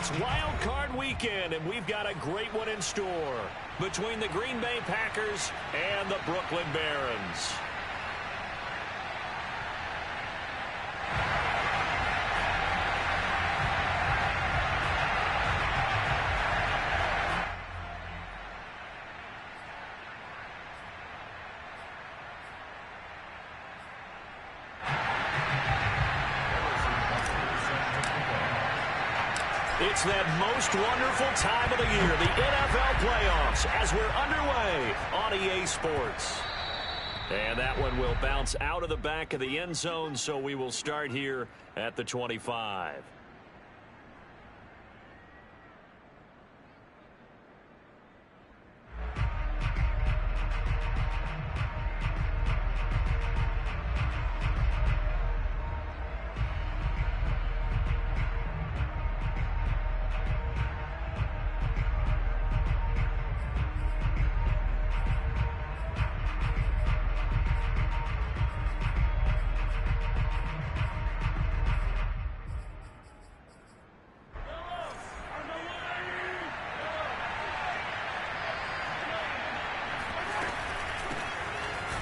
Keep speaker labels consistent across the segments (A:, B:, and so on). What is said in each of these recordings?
A: It's Wild Card Weekend, and we've got a great one in store between the Green Bay Packers and the Brooklyn Barons. It's that most wonderful time of the year, the NFL playoffs, as we're underway on EA Sports. And that one will bounce out of the back of the end zone, so we will start here at the 25.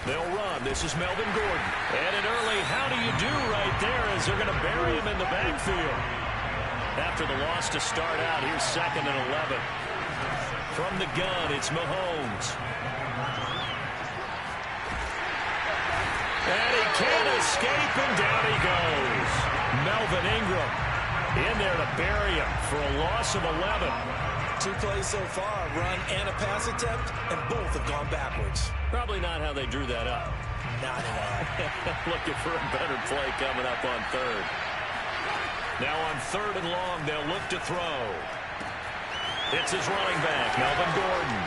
A: They'll run. This is Melvin Gordon. And an early how do you do right there as they're going to bury him in the backfield. After the loss to start out, here's 2nd and 11. From the gun, it's Mahomes. And he can't escape, and down he goes. Melvin Ingram in there to bury him for a loss of 11.
B: 2 plays so far, run and a pass attempt, and both have gone backwards.
A: Probably not how they drew that up.
B: Not at all.
A: Looking for a better play coming up on 3rd. Now on 3rd and long, they'll look to throw. It's his running back, Melvin Gordon.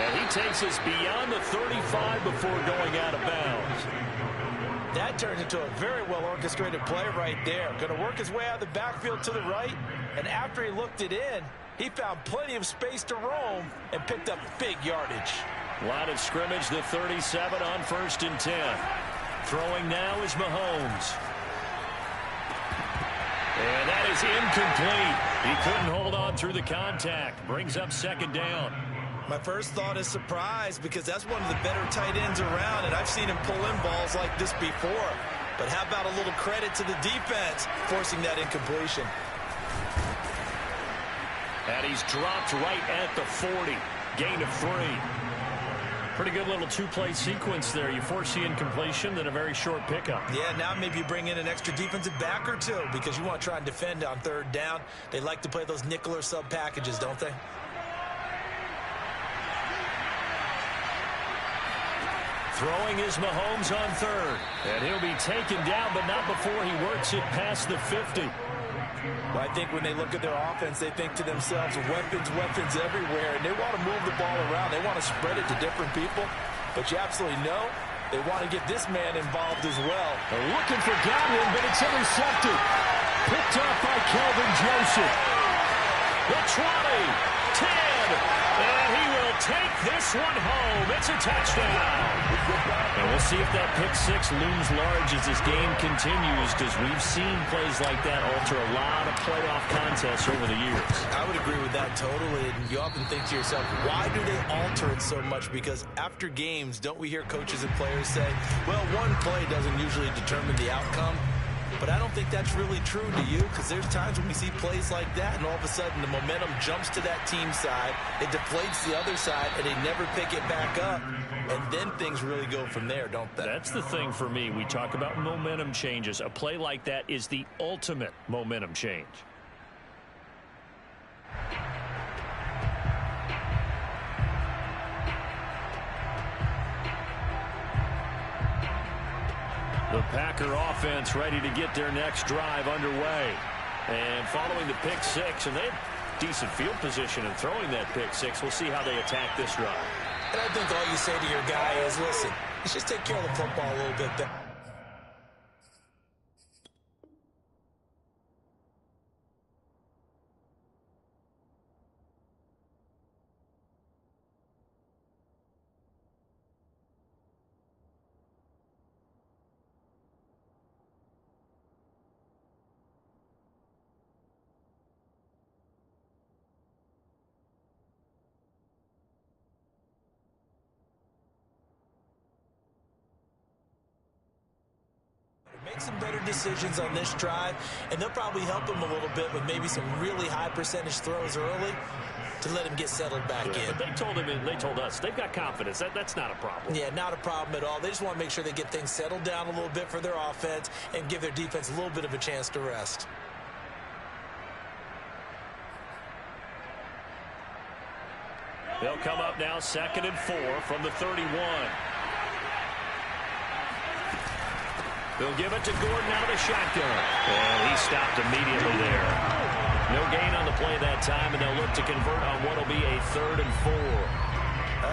A: And he takes us beyond the 35 before going out of bounds.
B: That turns into a very well-orchestrated play right there. Going to work his way out of the backfield to the right, and after he looked it in, he found plenty of space to roam and picked up big yardage.
A: Line of scrimmage, the 37 on 1st and 10. Throwing now is Mahomes. And that is incomplete. He couldn't hold on through the contact. Brings up 2nd down.
B: My first thought is surprise because that's one of the better tight ends around, and I've seen him pull in balls like this before. But how about a little credit to the defense forcing that incompletion?
A: And he's dropped right at the 40. Gain of 3. Pretty good little 2-play sequence there. You force the incompletion, then a very short pickup.
B: Yeah, now maybe you bring in an extra defensive back or 2 because you want to try and defend on 3rd down. They like to play those nickel or sub packages, don't they?
A: Throwing is Mahomes on 3rd. And he'll be taken down, but not before he works it past the 50.
B: Well, I think when they look at their offense, they think to themselves, weapons everywhere, and they want to move the ball around. They want to spread it to different people, but you absolutely know they want to get this man involved as well.
A: They're looking for Godwin, but it's intercepted. Picked up by Kelvin Joseph. The 20, 10, and he will take this one home. It's a touchdown. And we'll see if that pick 6 looms large as this game continues, because we've seen plays like that alter a lot of playoff contests over the years.
B: I would agree with that totally. And you often think to yourself, why do they alter it so much? Because after games, don't we hear coaches and players say, well, one play doesn't usually determine the outcome. But I don't think that's really true, do you? Because there's times when we see plays like that, and all of a sudden the momentum jumps to that team side, it deflates the other side, and they never pick it back up. And then things really go from there, don't they?
A: That's the thing for me. We talk about momentum changes. A play like that is the ultimate momentum change. The Packer offense ready to get their next drive underway. And following the pick 6, and they have decent field position in throwing that pick 6. We'll see how they attack this drive.
B: And I think all you say to your guy is, listen, let's just take care of the football a little bit better. Make some better decisions on this drive, and they'll probably help him a little bit with maybe some really high percentage throws early to let him get settled back in.
A: But they told us they've got confidence. That's not a problem.
B: Yeah, not a problem at all. They just want to make sure they get things settled down a little bit for their offense and give their defense a little bit of a chance to rest.
A: They'll come up now 2nd and 4 from the 31. They'll give it to Gordon out of the shotgun. And he stopped immediately there. No gain on the play that time, and they'll look to convert on what will be a 3rd and 4.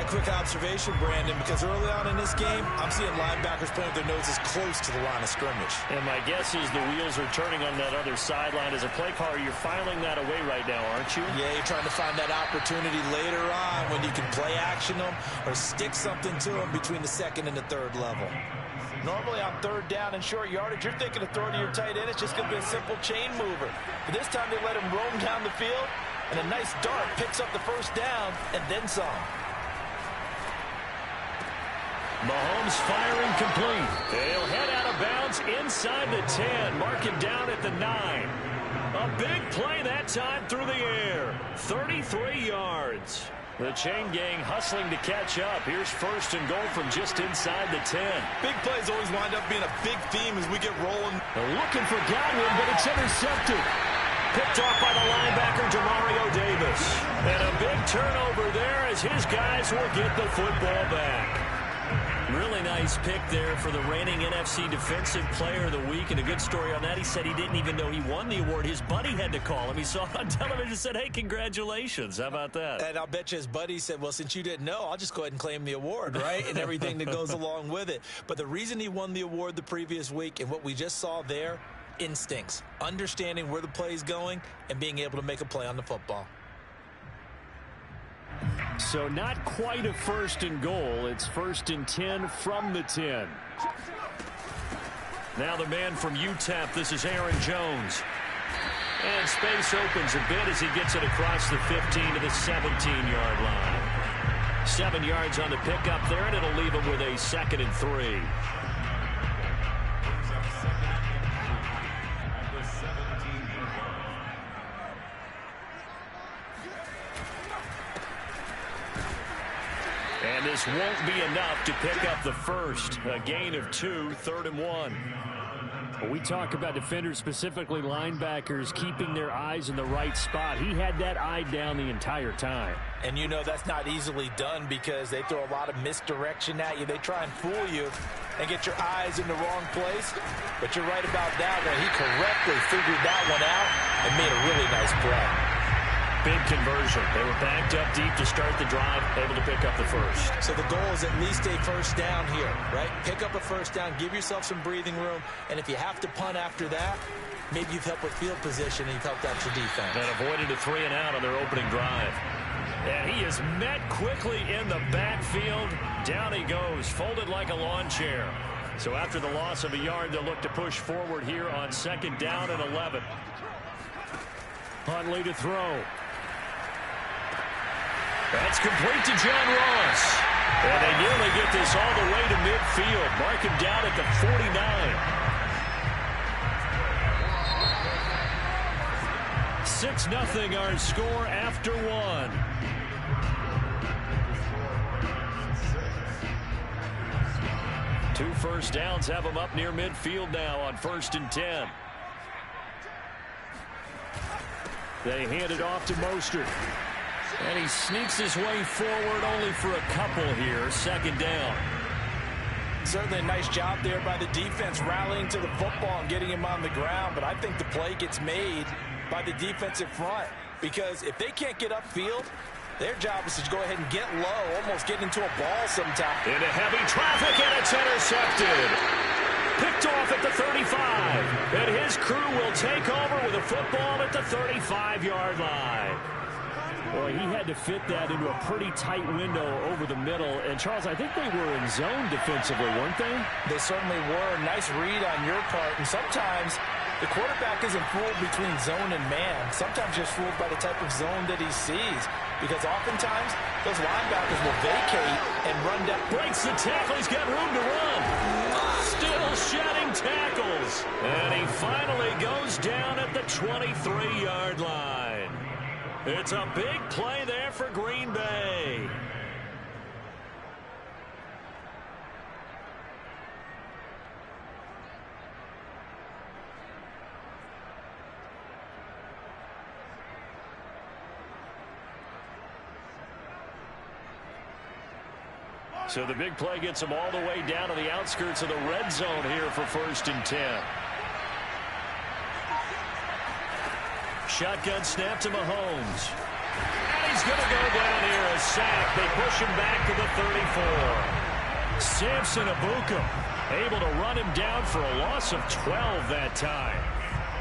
B: A quick observation, Brandon, because early on in this game, I'm seeing linebackers putting their noses close to the line of scrimmage.
A: And my guess is the wheels are turning on that other sideline. As a play caller, you're filing that away right now, aren't you?
B: Yeah, you're trying to find that opportunity later on when you can play action them or stick something to them between the 2nd and the 3rd level. Normally on 3rd down and short yardage, you're thinking of throwing to your tight end. It's just going to be a simple chain mover. But this time they let him roam down the field, and a nice dart picks up the 1st down and then some.
A: Mahomes firing complete. They'll head out of bounds inside the 10. Mark him down at the 9. A big play that time through the air. 33 yards. The chain gang hustling to catch up. Here's 1st and goal from just inside the 10.
B: Big plays always wind up being a big theme as we get rolling.
A: They're looking for Godwin, but it's intercepted. Picked off by the linebacker, Demario Davis. And a big turnover there as his guys will get the football back. Really nice pick there for the reigning NFC Defensive Player of the Week. And a good story on that. He said he didn't even know he won the award. His buddy had to call him. He saw it on television and said, hey, congratulations. How about that?
B: And I'll bet you his buddy said, well, since you didn't know, I'll just go ahead and claim the award, right? And everything that goes along with it. But the reason he won the award the previous week and what we just saw there, instincts, understanding where the play is going and being able to make a play on the football.
A: So not quite a 1st and goal. It's 1st and 10 from the 10. Now the man from UTEP, this is Aaron Jones. And space opens a bit as he gets it across the 15 to the 17-yard line. 7 yards on the pickup there, and it'll leave him with a 2nd and 3. And this won't be enough to pick up the 1st. A gain of 2, 3rd and 1. Well, we talk about defenders, specifically linebackers, keeping their eyes in the right spot. He had that eye down the entire time.
B: And you know that's not easily done because they throw a lot of misdirection at you. They try and fool you and get your eyes in the wrong place. But you're right about that one. He correctly figured that one out and made a really nice play.
A: Big conversion. They were backed up deep to start the drive, able to pick up the 1st.
B: So the goal is at least a 1st down here, right? Pick up a 1st down, give yourself some breathing room, and if you have to punt after that, maybe you've helped with field position and you've helped out your defense.
A: And avoided a 3 and out on their opening drive. And he is met quickly in the backfield. Down he goes, folded like a lawn chair. So after the loss of a yard, they'll look to push forward here on 2nd down and 11. Huntley to throw. That's complete to John Ross. And they nearly get this all the way to midfield. Mark him down at the 49. 6-0 our score after 1. Two 1st downs have them up near midfield now on 1st and 10. They hand it off to Mostert. And he sneaks his way forward only for a couple here. 2nd down.
B: Certainly a nice job there by the defense rallying to the football and getting him on the ground. But I think the play gets made by the defensive front. Because if they can't get upfield, their job is to go ahead and get low, almost get into a ball sometime.
A: Into heavy traffic, and it's intercepted. Picked off at the 35. And his crew will take over with a football at the 35-yard line. Boy, he had to fit that into a pretty tight window over the middle. And, Charles, I think they were in zone defensively, weren't they?
B: They certainly were. Nice read on your part. And sometimes The quarterback isn't fooled between zone and man. Sometimes just fooled by the type of zone that he sees. Because oftentimes, those linebackers will vacate and run down.
A: Breaks the tackle. He's got room to run. Still shedding tackles. And he finally goes down at the 23-yard line. It's a big play there for Green Bay. So the big play gets them all the way down to the outskirts of the red zone here for 1st and 10. Shotgun snap to Mahomes. And he's going to go down here, a sack. They push him back to the 34. Samson Ebukam able to run him down for a loss of 12 that time.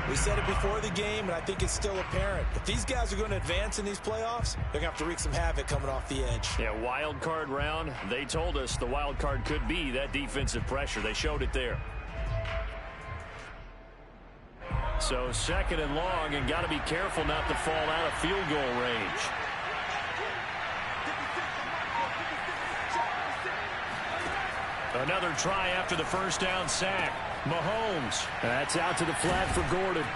B: We said it before the game, and I think it's still apparent. If these guys are going to advance in these playoffs, they're going to have to wreak some havoc coming off the edge.
A: Yeah, wild card round. They told us the wild card could be that defensive pressure. They showed it there. So 2nd and long, and got to be careful not to fall out of field goal range. Another try after the first down sack. Mahomes. That's out to the flat for Gordon.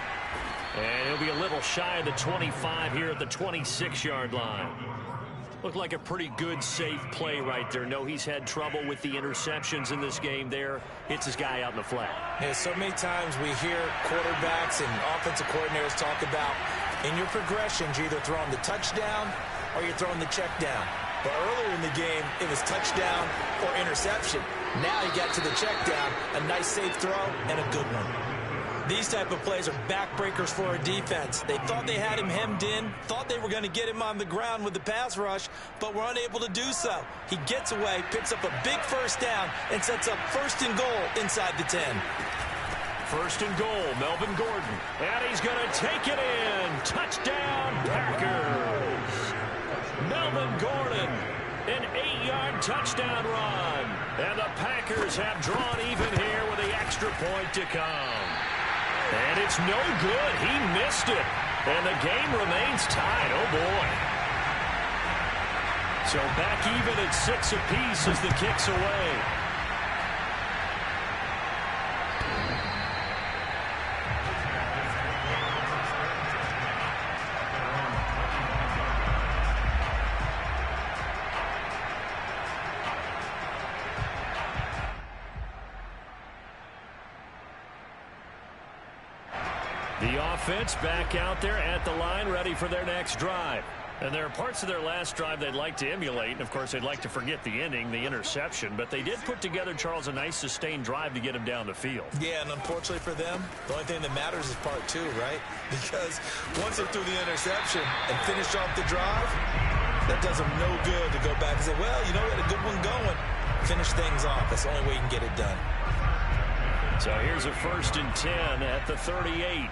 A: And he'll be a little shy of the 25 here at the 26-yard line. Looked like a pretty good, safe play right there. No, he's had trouble with the interceptions in this game there. Hits his guy out in the flat.
B: Yeah, so many times we hear quarterbacks and offensive coordinators talk about in your progressions, you're either throwing the touchdown or you're throwing the check down. But earlier in the game, it was touchdown or interception. Now he got to the check down, a nice safe throw, and a good one. These type of plays are backbreakers for a defense. They thought they had him hemmed in, thought they were going to get him on the ground with the pass rush, but were unable to do so. He gets away, picks up a big first down, and sets up 1st and goal inside the 10.
A: 1st and goal, Melvin Gordon. And he's going to take it in. Touchdown, Packers. Melvin Gordon, an 8-yard touchdown run. And the Packers have drawn even here with the extra point to come. And it's no good. He missed it. And the game remains tied. Oh, boy. So back even at 6 apiece as the kick's away. The offense back out there at the line, ready for their next drive. And there are parts of their last drive they'd like to emulate. And, of course, they'd like to forget the ending, the interception. But they did put together, Charles, a nice sustained drive to get him down the field.
B: Yeah, and unfortunately for them, the only thing that matters is part 2, right? Because once they threw the interception and finished off the drive, that does them no good to go back and say, well, you know, we had a good one going. Finish things off. That's the only way you can get it done.
A: So here's a 1st and 10 at the 38.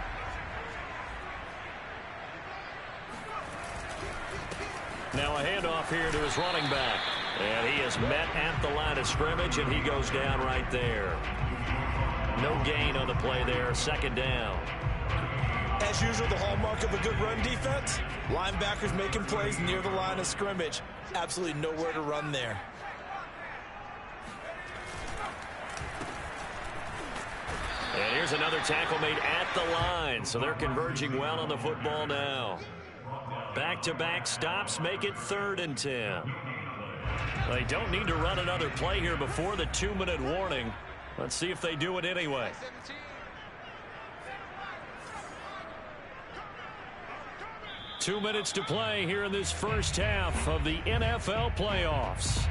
A: Now a handoff here to his running back. And he is met at the line of scrimmage, and he goes down right there. No gain on the play there. 2nd down.
B: As usual, the hallmark of a good run defense, linebackers making plays near the line of scrimmage. Absolutely nowhere to run there.
A: And here's another tackle made at the line. So they're converging well on the football now. Back-to-back stops make it 3rd and 10. They don't need to run another play here before the 2-minute warning. Let's see if they do it anyway. Two minutes to play here in this first half of the NFL playoffs.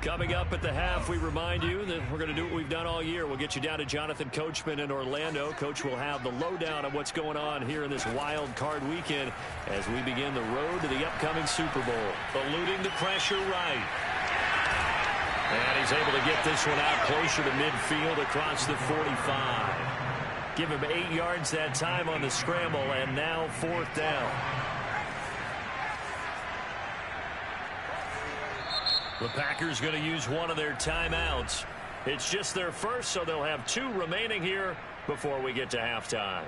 A: Coming up at the half, we remind you that we're going to do what we've done all year. We'll get you down to Jonathan Coachman in Orlando. Coach will have the lowdown of what's going on here in this wild card weekend as we begin the road to the upcoming Super Bowl. Eluding the pressure right. And he's able to get this one out closer to midfield across the 45. Give him 8 yards that time on the scramble, and now 4th down. The Packers going to use one of their timeouts. It's just their first, so they'll have 2 remaining here before we get to halftime.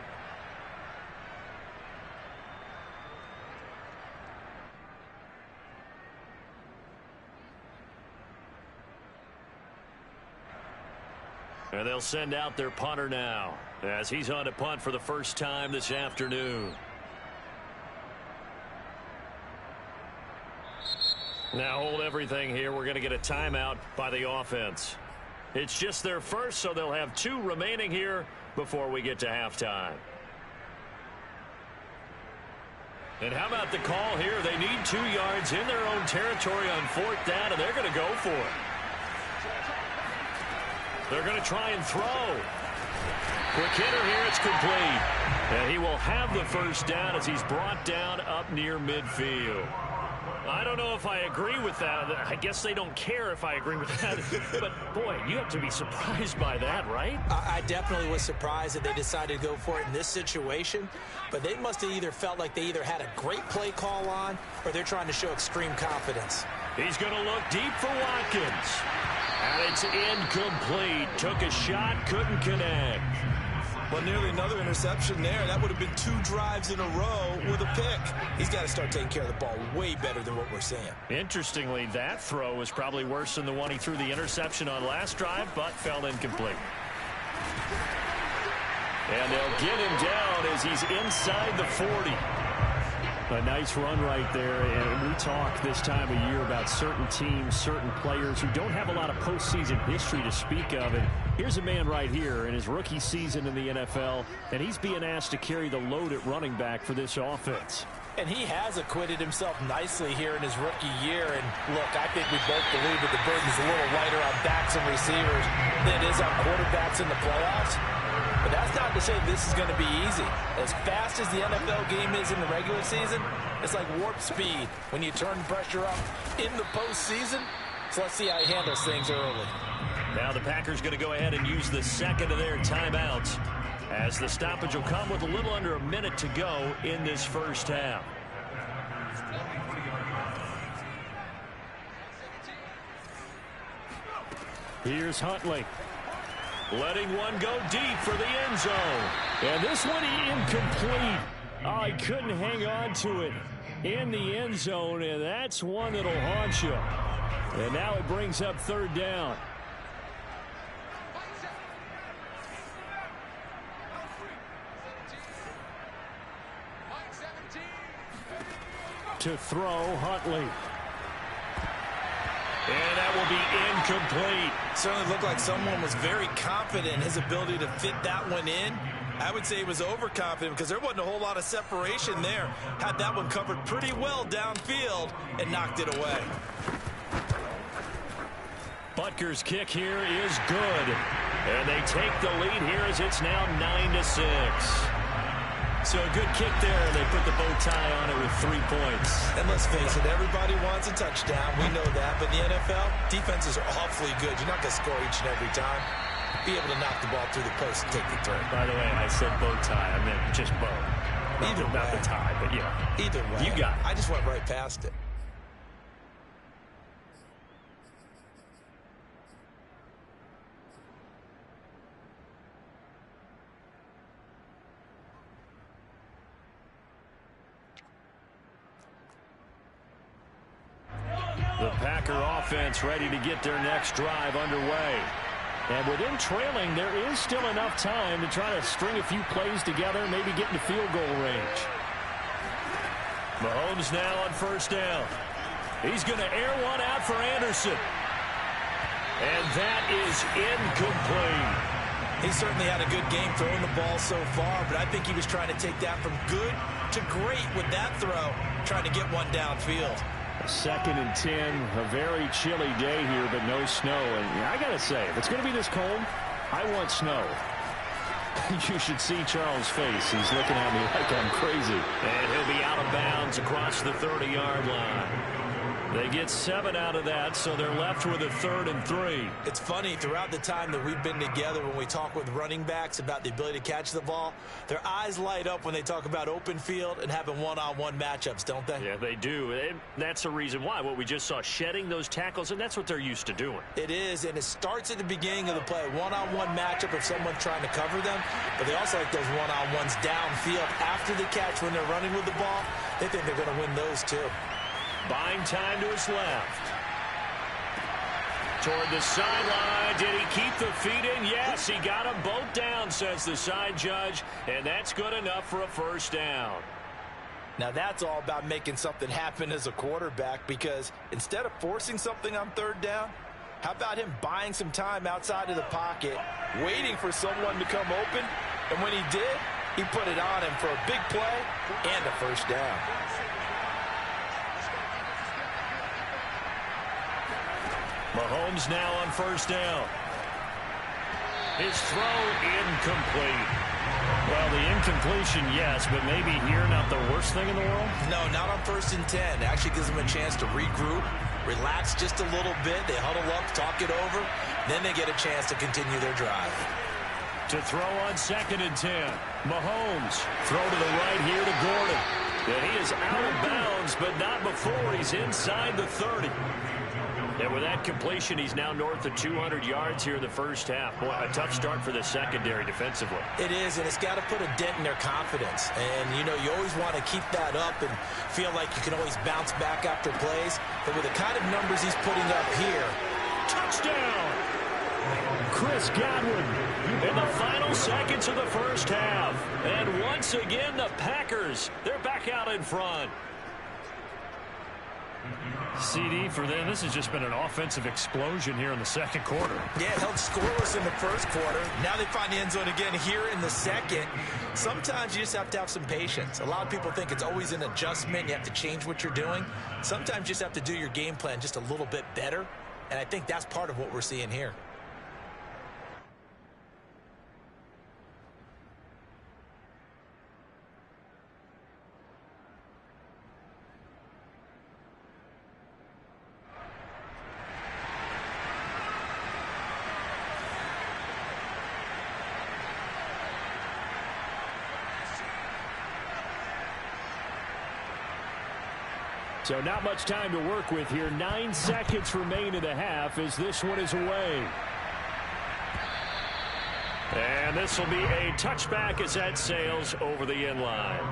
A: And they'll send out their punter now as he's on to punt for the first time this afternoon. Now hold everything here. We're going to get a timeout by the offense. It's just their first, so they'll have 2 remaining here before we get to halftime. And how about the call here? They need 2 yards in their own territory on 4th down, and they're going to go for it. They're going to try and throw. Quick hitter here. It's complete. And he will have the first down as he's brought down up near midfield. I don't know if I agree with that. I guess they don't care if I agree with that. But, boy, you have to be surprised by that, right?
B: I definitely was surprised that they decided to go for it in this situation. But they must have either felt like they either had a great play call on or they're trying to show extreme confidence.
A: He's going to look deep for Watkins. And it's incomplete. Took a shot, couldn't connect.
B: Well, nearly another interception there. That would have been 2 drives in a row with a pick. He's got to start taking care of the ball way better than what we're seeing.
A: Interestingly, that throw was probably worse than the one he threw the interception on last drive, but fell incomplete. And they'll get him down as he's inside the 40. A nice run right there, and we talk this time of year about certain teams, certain players who don't have a lot of postseason history to speak of, and here's a man right here in his rookie season in the NFL, and he's being asked to carry the load at running back for this offense.
B: And he has acquitted himself nicely here in his rookie year, and look, I think we both believe that the burden is a little lighter on backs and receivers than it is on quarterbacks in the playoffs. But that's not to say this is going to be easy. As fast as the NFL game is in the regular season, it's like warp speed when you turn pressure up in the postseason. So let's see how he handles things early.
A: Now the Packers going to go ahead and use the second of their timeouts as the stoppage will come with a little under a minute to go in this first half. Here's Huntley. Letting one go deep for the end zone. And this one incomplete. Oh, he couldn't hang on to it in the end zone, and that's one that'll haunt you. And now it brings up 3rd down. To throw, Huntley. And that will be incomplete.
B: Certainly looked like someone was very confident in his ability to fit that one in. I would say he was overconfident because there wasn't a whole lot of separation there. Had that one covered pretty well downfield and knocked it away.
A: Butker's kick here is good. And they take the lead here as it's now 9-6. So a good kick there, and they put the bow tie on it with 3 points.
B: And let's face it, everybody wants a touchdown. We know that. But in the NFL, defenses are awfully good. You're not going to score each and every time. Be able to knock the ball through the post and take the turn.
A: By the way, I said bow tie. I meant just bow.
B: Either way.
A: Not the tie, but yeah.
B: Either way.
A: You got it.
B: I just went right past it.
A: The Packer offense ready to get their next drive underway. And with them trailing, there is still enough time to try to string a few plays together, maybe get into field goal range. Mahomes now on 1st down. He's going to air one out for Anderson. And that is incomplete.
B: He certainly had a good game throwing the ball so far, but I think he was trying to take that from good to great with that throw, trying to get one downfield.
A: 2nd and 10, a very chilly day here, but no snow. And I got to say, if it's going to be this cold, I want snow. You should see Charles' face. He's looking at me like I'm crazy. And he'll be out of bounds across the 30-yard line. They get 7 out of that, so they're left with a 3rd and 3.
B: It's funny, throughout the time that we've been together, when we talk with running backs about the ability to catch the ball, their eyes light up when they talk about open field and having one-on-one matchups, don't they?
A: Yeah, they do. And that's the reason why. What we just saw, shedding those tackles, and that's what they're used to doing.
B: It is, and it starts at the beginning of the play. One-on-one matchup if someone's trying to cover them, but they also like those one-on-ones downfield after the catch when they're running with the ball. They think they're going to win those too.
A: Buying time to his left. Toward the sideline. Did he keep the feet in? Yes, he got them both down, says the side judge, and that's good enough for a first down.
B: Now that's all about making something happen as a quarterback, because instead of forcing something on 3rd down, how about him buying some time outside of the pocket, waiting for someone to come open, and when he did, he put it on him for a big play and a first down.
A: Mahomes now on first down. His throw incomplete. Well, the incompletion, yes, but maybe here not the worst thing in the world?
B: No, not on 1st and 10. It actually gives them a chance to regroup, relax just a little bit. They huddle up, talk it over. Then they get a chance to continue their drive.
A: To throw on 2nd and 10. Mahomes, throw to the right here to Gordon. And he is out of bounds, but not before he's inside the 30. And with that completion, he's now north of 200 yards here in the first half. Boy, a tough start for the secondary defensively.
B: It is, and it's got to put a dent in their confidence. And, you know, you always want to keep that up and feel like you can always bounce back after plays. But with the kind of numbers he's putting up here.
A: Touchdown! Chris Godwin in the final seconds of the first half. And once again, the Packers, they're back out in front. CD for them. This has just been an offensive explosion here in the second quarter.
B: Yeah, held scoreless in the first quarter. Now they find the end zone again here in the second. Sometimes you just have to have some patience. A lot of people think it's always an adjustment. You have to change what you're doing. Sometimes you just have to do your game plan just a little bit better. And I think that's part of what we're seeing here.
A: So not much time to work with here. 9 seconds remain in the half as this one is away. And this will be a touchback as that sails over the end line.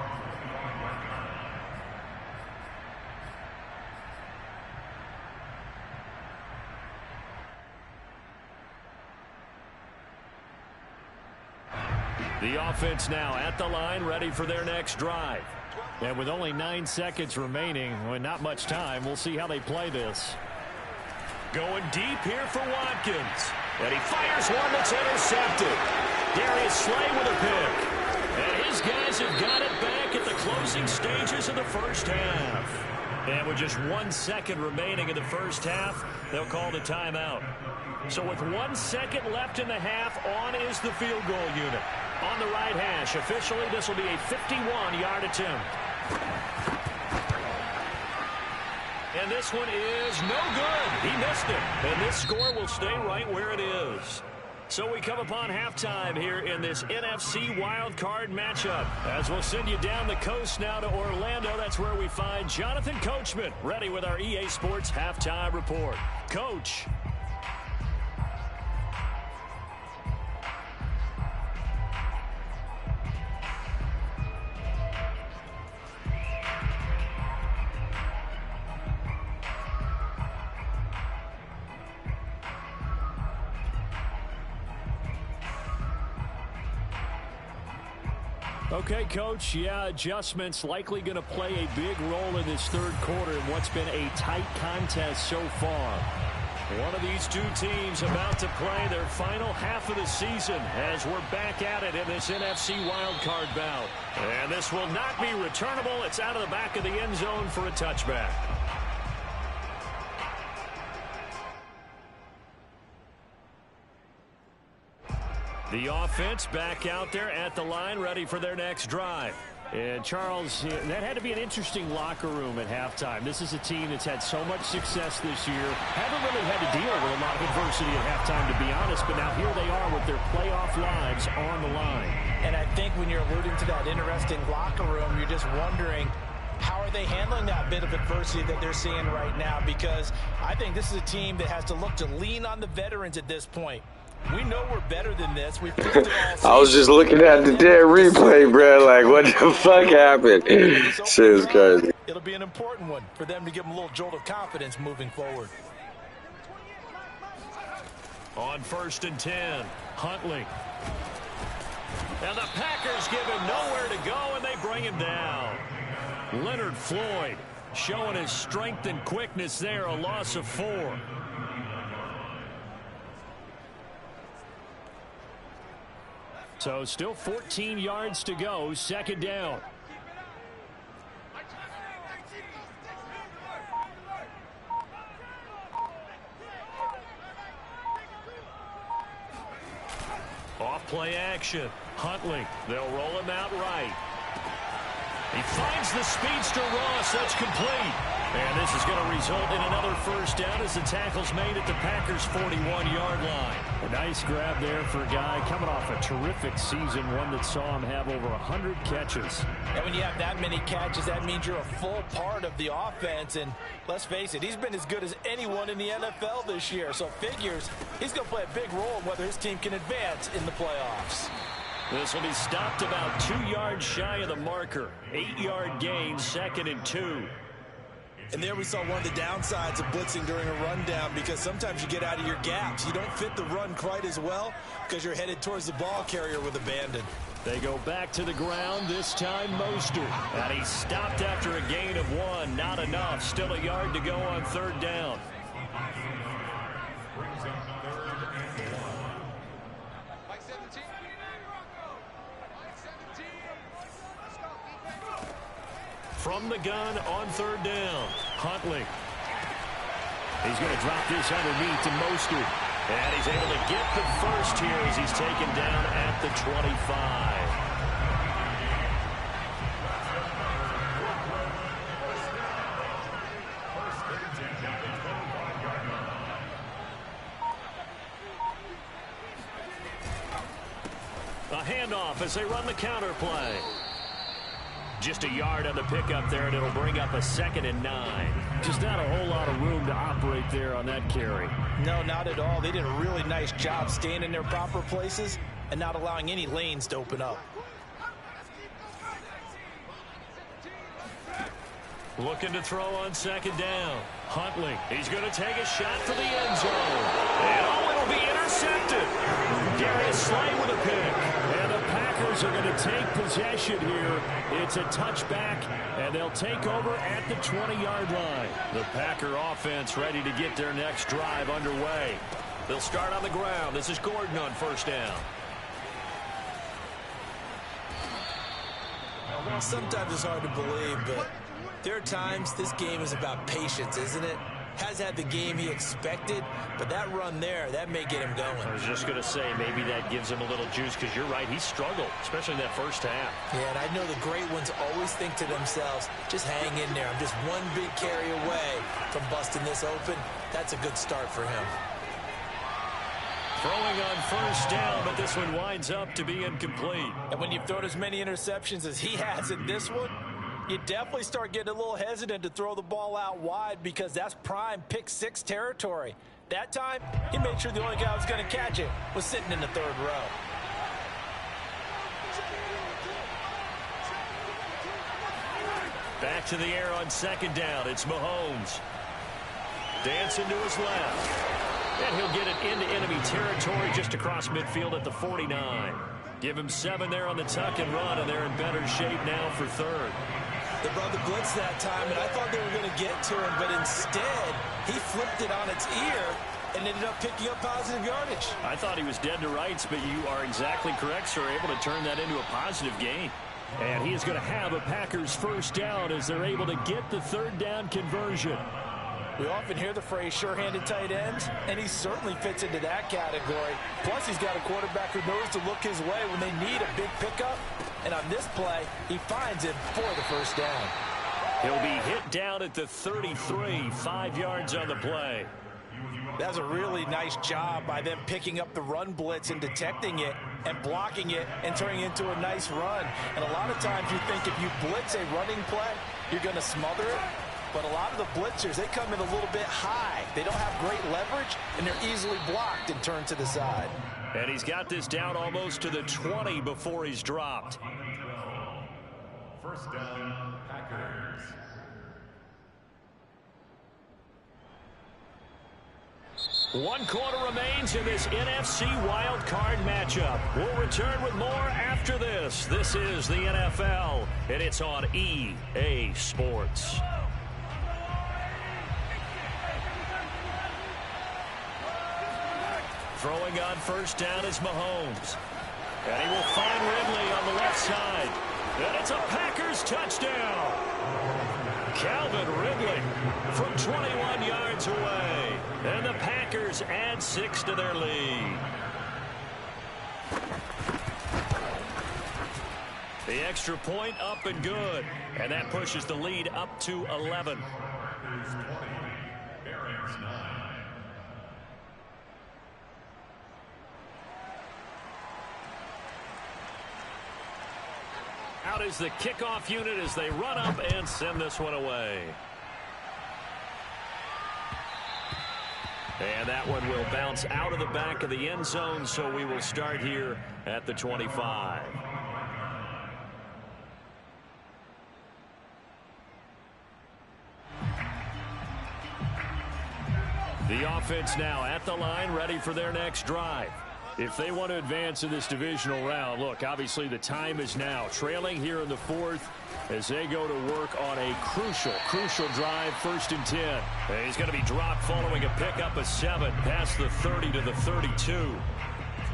A: The offense now at the line, ready for their next drive. And with only 9 seconds remaining, well, not much time, we'll see how they play this. Going deep here for Watkins. And he fires one that's intercepted. Darius Slay with a pick. And his guys have got it back at the closing stages of the first half. And with just 1 second remaining in the first half, they'll call the timeout. So with 1 second left in the half, on is the field goal unit. On the right hash, officially this will be a 51-yard attempt. And this one is no good. He missed it. And this score will stay right where it is. So we come upon halftime here in this NFC wildcard matchup. As we'll send you down the coast now to Orlando, that's where we find Jonathan Coachman, ready with our EA Sports halftime report. Coach. Okay, Coach, yeah, adjustments likely going to play a big role in this third quarter in what's been a tight contest so far. One of these two teams about to play their final half of the season as we're back at it in this NFC wildcard bout. And this will not be returnable. It's out of the back of the end zone for a touchback. The offense back out there at the line, ready for their next drive. And, Charles, that had to be an interesting locker room at halftime. This is a team that's had so much success this year. Haven't really had to deal with a lot of adversity at halftime, to be honest. But now here they are with their playoff lives on the line.
B: And I think when you're alluding to that interesting locker room, you're just wondering, how are they handling that bit of adversity that they're seeing right now? Because I think this is a team that has to look to lean on the veterans at this point. We know we're better than this. We've proved it all.
C: I was just looking at the dead replay, bro. Like, what the fuck happened? Shit is crazy.
B: It'll be an important one for them to give them a little jolt of confidence moving forward.
A: On 1st and 10, Huntley. And the Packers give him nowhere to go, and they bring him down. Leonard Floyd showing his strength and quickness there, a loss of 4. So still 14 yards to go, 2nd down. Off play action. Huntley. They'll roll him out right. He finds the speedster Ross. That's complete. And this is going to result in another 1st down as the tackle's made at the Packers' 41-yard line. A nice grab there for a guy coming off a terrific season, one that saw him have over 100 catches.
B: And when you have that many catches, that means you're a full part of the offense. And let's face it, he's been as good as anyone in the NFL this year. So figures he's going to play a big role in whether his team can advance in the playoffs.
A: This will be stopped about 2 yards shy of the marker. 8-yard gain, 2nd and 2.
B: And there we saw one of the downsides of blitzing during a rundown, because sometimes you get out of your gaps. You don't fit the run quite as well because you're headed towards the ball carrier with abandon.
A: They go back to the ground, this time Mostert. And he stopped after a gain of 1. Not enough. Still a yard to go on 3rd down. From the gun on 3rd down, Huntley. He's going to drop this underneath to Mostert. And he's able to get the first here as he's taken down at the 25. A handoff as they run the counter play. Just a yard on the pickup there, and it'll bring up a 2nd and 9. Just not a whole lot of room to operate there on that carry.
B: No, not at all. They did a really nice job staying in their proper places and not allowing any lanes to open up.
A: Looking to throw on 2nd down. Huntley, he's going to take a shot for the end zone. And it'll be intercepted. Darius Slay with a pick. And the Packers are going to take possession here. It's a touchback, and they'll take over at the 20-yard line. The Packer offense ready to get their next drive underway. They'll start on the ground. This is Gordon on 1st down.
B: Sometimes it's hard to believe, but there are times this game is about patience, isn't it? Has had the game he expected, but that run there, that may get him going.
A: I was just going to say, maybe that gives him a little juice, because you're right, he struggled, especially in that 1st half.
B: Yeah, and I know the great ones always think to themselves, just hang in there. I'm just one big carry away from busting this open. That's a good start for him.
A: Throwing on 1st down, but this one winds up to be incomplete.
B: And when you've thrown as many interceptions as he has in this one, you definitely start getting a little hesitant to throw the ball out wide, because that's prime pick-6 territory. That time, he made sure the only guy who was going to catch it was sitting in the 3rd row.
A: Back to the air on 2nd down. It's Mahomes. Dancing to his left. And he'll get it into enemy territory just across midfield at the 49. Give him 7 there on the tuck and run, and they're in better shape now for 3rd.
B: They brought the blitz that time, and I thought they were going to get to him, but instead, he flipped it on its ear and ended up picking up positive yardage.
A: I thought he was dead to rights, but you are exactly correct, sir. Able to turn that into a positive gain. And he is going to have a Packers 1st down as they're able to get the 3rd down conversion.
B: We often hear the phrase sure-handed tight ends, and he certainly fits into that category. Plus, he's got a quarterback who knows to look his way when they need a big pickup. And on this play, he finds him for the first down.
A: He'll be hit down at the 33, 5 yards on the play.
B: That's a really nice job by them picking up the run blitz and detecting it and blocking it and turning it into a nice run. And a lot of times you think if you blitz a running play, you're going to smother it. But a lot of the blitzers, they come in a little bit high. They don't have great leverage, and they're easily blocked and turned to the side.
A: And he's got this down almost to the 20 before he's dropped.
D: First down, Packers.
A: One quarter remains in this NFC Wild Card matchup. We'll return with more after this. This is the NFL, and it's on EA Sports. Throwing on first down is Mahomes. And he will find Ridley on the left side. And it's a Packers touchdown. Calvin Ridley from 21 yards away. And the Packers add 6 to their lead. The extra point up and good. And that pushes the lead up to 11.
D: Packers 20, Bears 9.
A: Out is the kickoff unit as they run up and send this one away. And that one will bounce out of the back of the end zone, so we will start here at the 25. The offense now at the line, ready for their next drive. If they want to advance in this divisional round, look, obviously the time is now. Trailing here in the fourth as they go to work on a crucial drive, 1st and 10. And he's going to be dropped following a pickup of 7 past the 30 to the 32.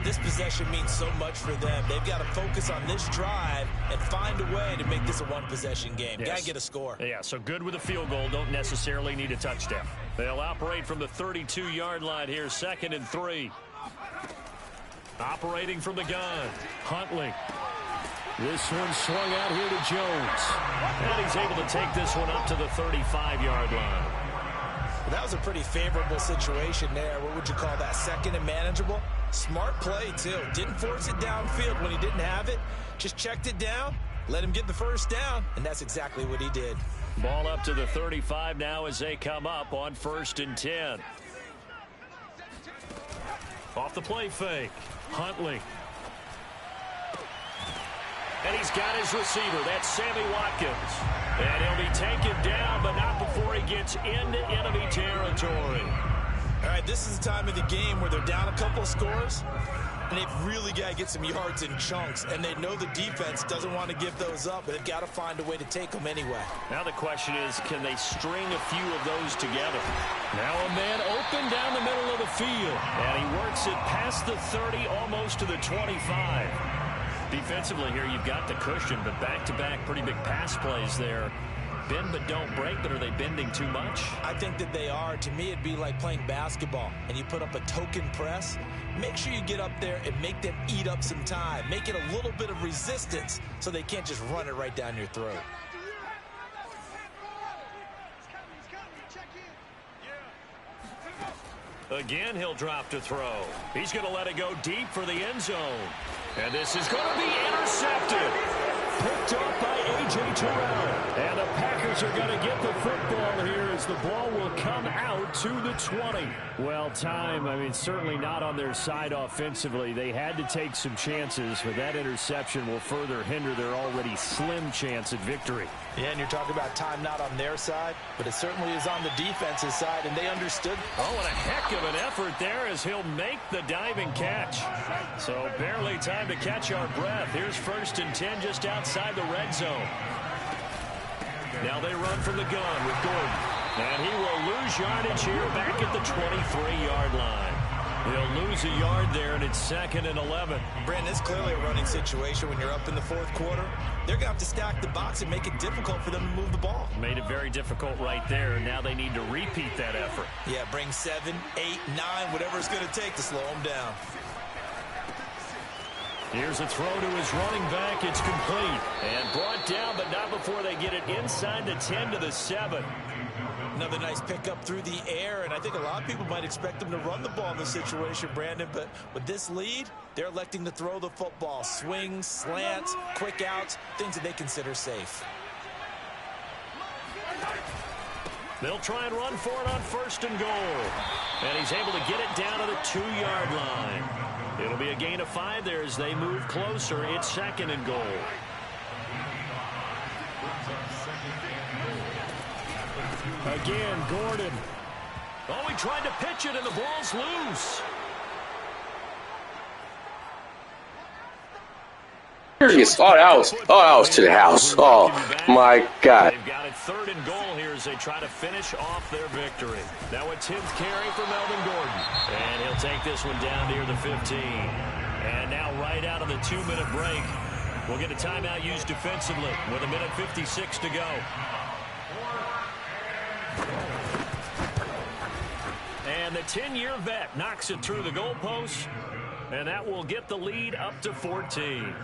B: This possession means so much for them. They've got to focus on this drive and find a way to make this a one-possession game.
A: Yes.
B: Got to get a score.
A: Yeah, so good with a field goal. Don't necessarily need a touchdown. They'll operate from the 32-yard line here, 2nd and 3. Operating from the gun, Huntley. This one swung out here to Jones. And he's able to take this one up to the 35-yard line.
B: Well, that was a pretty favorable situation there. What would you call that? 2nd and manageable? Smart play, too. Didn't force it downfield when he didn't have it. Just checked it down, let him get the first down, and that's exactly what he did.
A: Ball up to the 35 now as they come up on 1st and 10. Off the play fake. Huntley. And he's got his receiver. That's Sammy Watkins. And he'll be taken down, but not before he gets into enemy territory.
B: All right, this is the time of the game where they're down a couple of scores, and they've really got to get some yards in chunks, and they know the defense doesn't want to give those up, but they've got to find a way to take them anyway.
A: Now the question is, can they string a few of those together? Now a man open down the middle of the field, and he works it past the 30, almost to the 25. Defensively here, you've got the cushion, but back-to-back pretty big pass plays there. Bend but don't break, but are they bending too much?
B: I think that they are. To me, it'd be like playing basketball, and you put up a token press. Make sure you get up there and make them eat up some time. Make it a little bit of resistance so they can't just run it right down your throat.
A: Again, he'll drop to throw. He's going to let it go deep for the end zone. And this is going to be intercepted. Picked up by A.J. Terrell. And the Packers are going to get the football here as the ball will come out to the 20. Well, time, I mean, certainly not on their side offensively. They had to take some chances, but that interception will further hinder their already slim chance at victory.
B: Yeah, and you're talking about time not on their side, but it certainly is on the defense's side, and they understood.
A: Oh, and a heck of an effort there as he'll make the diving catch. So barely time to catch our breath. Here's 1st and 10 just outside the red zone. Now they run from the gun with Gordon. And he will lose yardage here back at the 23-yard line. He'll lose a yard there, and it's 2nd and 11.
B: Brandon, it's clearly a running situation when you're up in the 4th quarter. They're going to have to stack the box and make it difficult for them to move the ball.
A: Made it very difficult right there. Now they need to repeat that effort.
B: Yeah, bring 7, 8, 9, whatever it's going to take to slow them down.
A: Here's a throw to his running back. It's complete. And brought down, but not before they get it inside the 10 to the 7.
B: Another nice pickup through the air, and I think a lot of people might expect them to run the ball in this situation, Brandon, but with this lead, they're electing to throw the football. Swings, slants, quick outs, things that they consider safe.
A: They'll try and run for it on 1st and goal. And he's able to get it down to the 2-yard line. It'll be a gain of 5 there as they move closer. It's 2nd and goal. Again, Gordon. Oh, he tried to pitch it, and the ball's loose.
C: Serious. Oh, that was to the house. Oh, my God.
A: They've got it 3rd and goal here as they try to finish off their victory. Now a 10th carry for Melvin Gordon. And he'll take this one down near the 15. And now right out of the 2-minute break, we'll get a timeout used defensively with 1:56 to go. And the 10-year vet knocks it through the goalpost, and that will get the lead up to 14.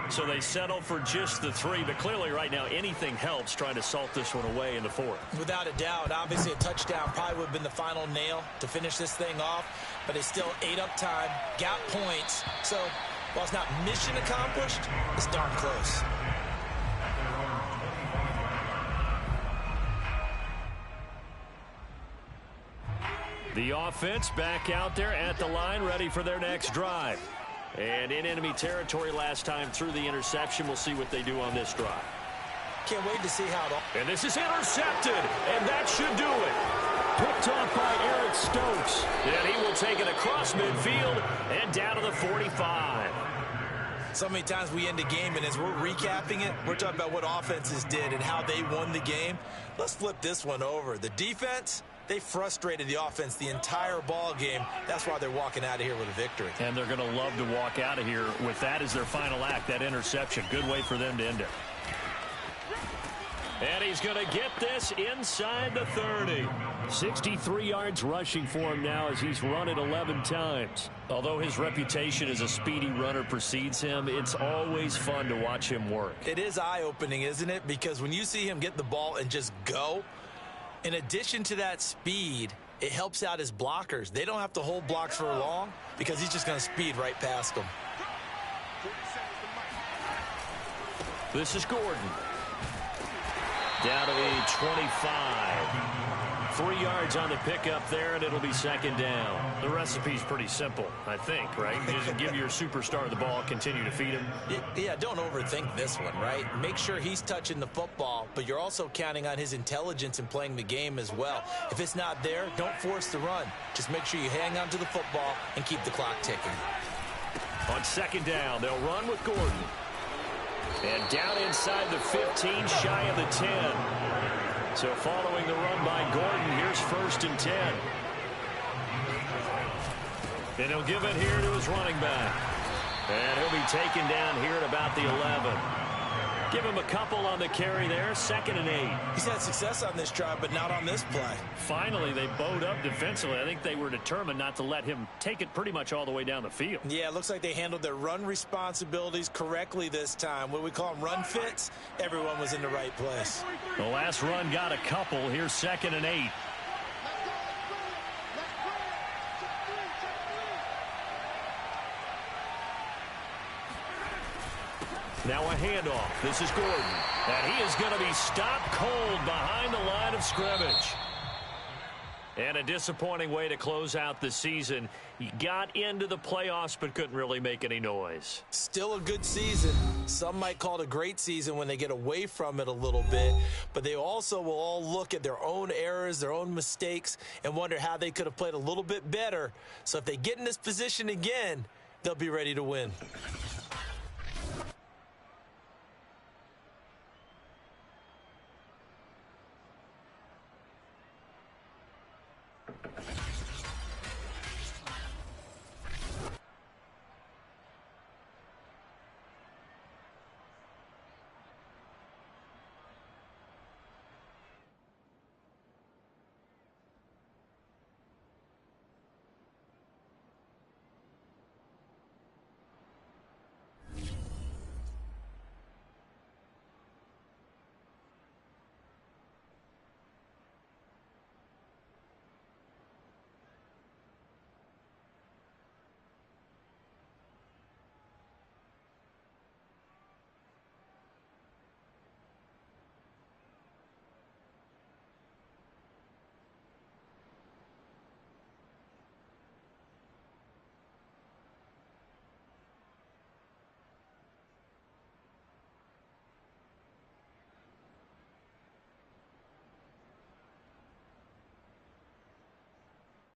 A: So they settle for just the 3, but clearly right now anything helps trying to salt this one away in the 4th.
B: Without a doubt, obviously a touchdown probably would have been the final nail to finish this thing off, but they still ate up time, got points. So while it's not mission accomplished, it's darn close.
A: The offense back out there at the line, ready for their next drive. And in enemy territory last time through the interception. We'll see what they do on this drive.
B: Can't wait to see how it all...
A: And this is intercepted, and that should do it. Picked off by Eric Stokes. And he will take it across midfield and down to the 45.
B: So many times we end a game, and as we're recapping it, we're talking about what offenses did and how they won the game. Let's flip this one over. The defense... they frustrated the offense the entire ball game. That's why they're walking out of here with a victory.
A: And they're going to love to walk out of here with that as their final act, that interception. Good way for them to end it. And he's going to get this inside the 30. 63 yards rushing for him now as he's run it 11 times. Although his reputation as a speedy runner precedes him, it's always fun to watch him work.
B: It is eye-opening, isn't it? Because when you see him get the ball and just go, in addition to that speed, it helps out his blockers. They don't have to hold blocks for long because he's just going to speed right past them.
A: This is Gordon. Down to the 25. 3 yards on the pickup there, and it'll be 2nd down. The recipe's pretty simple, I think, right? Just give your superstar the ball, continue to feed him.
B: Yeah, don't overthink this one, right? Make sure he's touching the football, but you're also counting on his intelligence in playing the game as well. If it's not there, don't force the run. Just make sure you hang on to the football and keep the clock ticking.
A: On 2nd down, they'll run with Gordon. And down inside the 15, shy of the 10. So following the run by Gordon, here's 1st and 10. And he'll give it here to his running back. And he'll be taken down here at about the 11. Give him a couple on the carry there, 2nd and 8.
B: He's had success on this drive, but not on this play.
A: Finally, they bowed up defensively. I think they were determined not to let him take it pretty much all the way down the field.
B: Yeah, it looks like they handled their run responsibilities correctly this time. What we call them run fits, everyone was in the right place.
A: The last run got a couple. Here's 2nd and 8. Now a handoff. This is Gordon. And he is going to be stopped cold behind the line of scrimmage. And a disappointing way to close out the season. He got into the playoffs but couldn't really make any noise.
B: Still a good season. Some might call it a great season when they get away from it a little bit. But they also will all look at their own errors, their own mistakes, and wonder how they could have played a little bit better. So if they get in this position again, they'll be ready to win.